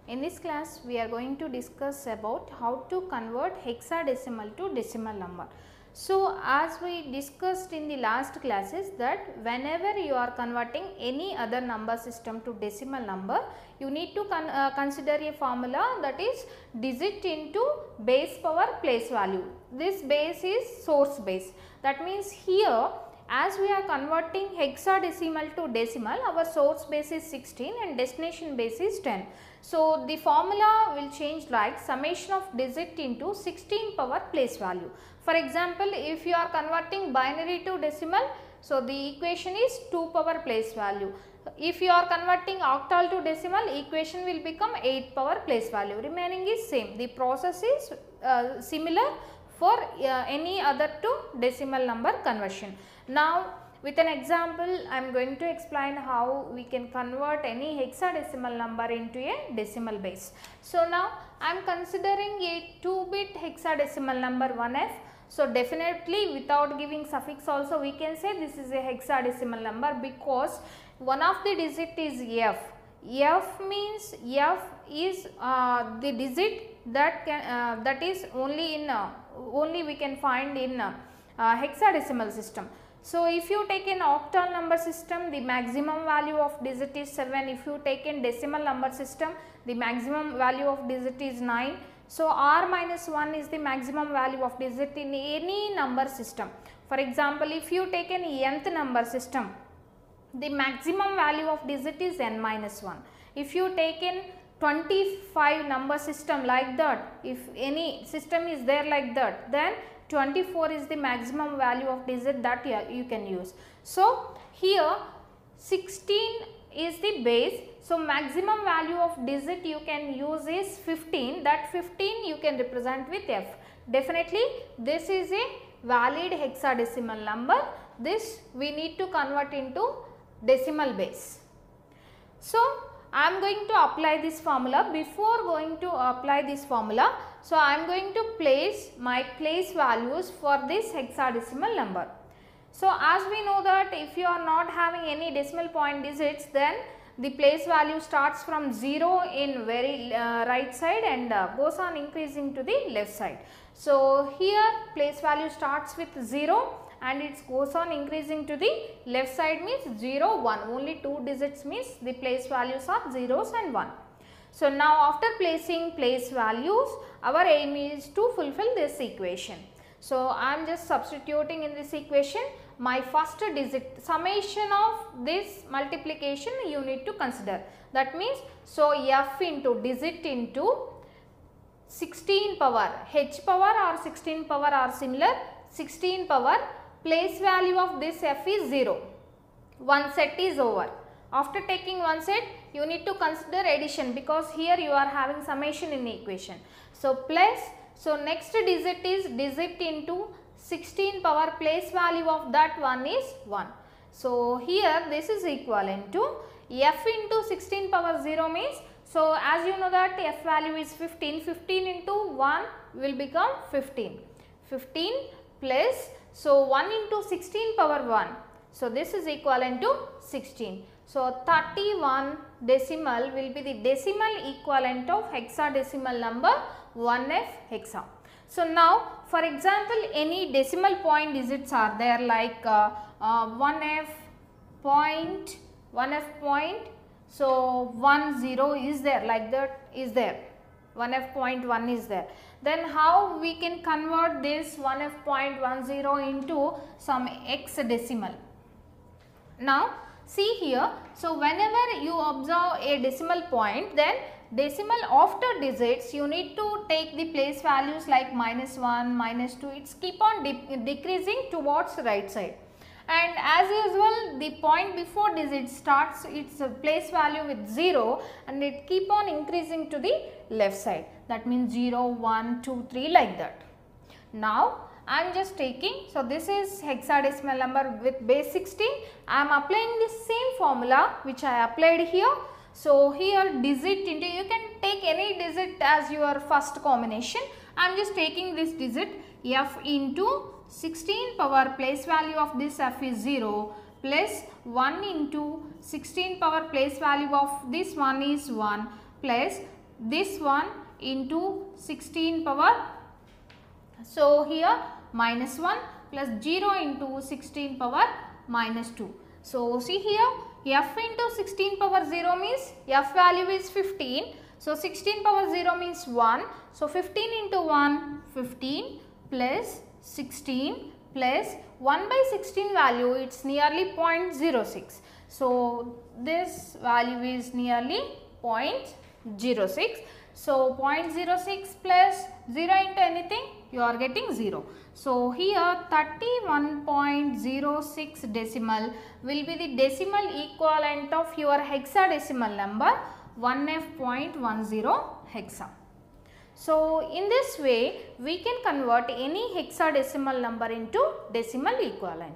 In this class, we are going to discuss about how to convert hexadecimal to decimal number. So, as we discussed in the last classes that whenever you are converting any other number system to decimal number, you need to consider a formula, that is digit into base power place value. This base is source base. That means here, as we are converting hexadecimal to decimal, our source base is 16 and destination base is 10. So, the formula will change like summation of digit into 16 power place value. For example, if you are converting binary to decimal, so the equation is 2 power place value. If you are converting octal to decimal, equation will become 8 power place value. Remaining is same. The process is similar for any other to decimal number conversion. Now, with an example, I am going to explain how we can convert any hexadecimal number into a decimal base. So, now I am considering a 2-bit hexadecimal number 1F. So, definitely without giving suffix also we can say this is a hexadecimal number, because one of the digit is F. F means F is the digit that can that is only we can find in hexadecimal system. So, if you take an octal number system, the maximum value of digit is 7. If you take in decimal number system, the maximum value of digit is 9. So, r minus 1 is the maximum value of digit in any number system. For example, if you take an nth number system, the maximum value of digit is n minus 1. If you take in 25 number system like that, if any system is there like that, then 24 is the maximum value of digit that you can use. So, here 16 is the base. So, maximum value of digit you can use is 15. That 15 you can represent with F. Definitely this is a valid hexadecimal number. This we need to convert into decimal base. So, I am going to apply this formula. Before going to apply this formula, so I am going to place my place values for this hexadecimal number. So, as we know that if you are not having any decimal point digits, then the place value starts from 0 in very right side and goes on increasing to the left side. So, here place value starts with 0 and it goes on increasing to the left side, means 0, 1, only 2 digits means the place values are zeros and 1. So, now after placing place values, our aim is to fulfill this equation. So, I am just substituting in this equation my first digit. Summation of this multiplication you need to consider. That means, so F into digit into 16 power, H power or 16 power are similar, 16 power, place value of this F is 0. One set is over. After taking one set, you need to consider addition, because here you are having summation in the equation. So, plus, so next digit is digit into 16 power, place value of that one is 1. So, here this is equivalent to F into 16 power 0 means, so as you know that F value is 15, 15 into 1 will become 15, 15 plus, so 1 into 16 power 1. So, this is equivalent to 16. So, 31 decimal will be the decimal equivalent of hexadecimal number 1F hexa. So, now for example, any decimal point digits are there like 1F point, so 10 is there, like that is there, 1F.1 is there. Then how we can convert this 1F.10 into some hexadecimal? Now, see here, so whenever you observe a decimal point, then decimal after digits you need to take the place values like -1, -2, it's keep on decreasing towards right side. And as usual, the point before digit starts its place value with 0 and it keep on increasing to the left side. That means 0, 1, 2, 3 like that. Now, I am just taking, so this is hexadecimal number with base 16. I am applying the same formula which I applied here. So, here digit into, you can take any digit as your first combination. I am just taking this digit F into 16 power, place value of this F is 0, plus 1 into 16 power, place value of this one is 1, plus this one into 16 power. So here minus 1 plus 0 into 16 power minus 2. So see here f into 16 power 0 means f value is 15. So 16 power 0 means 1. So 15 into 1 15 plus 16 plus 1 by 16 value, it's nearly 0.06. So this value is nearly 0.06. So 0.06 plus 0 into anything, you are getting 0. So here 31.06 decimal will be the decimal equivalent of your hexadecimal number 1F.10 hexa. So in this way we can convert any hexadecimal number into decimal equivalent.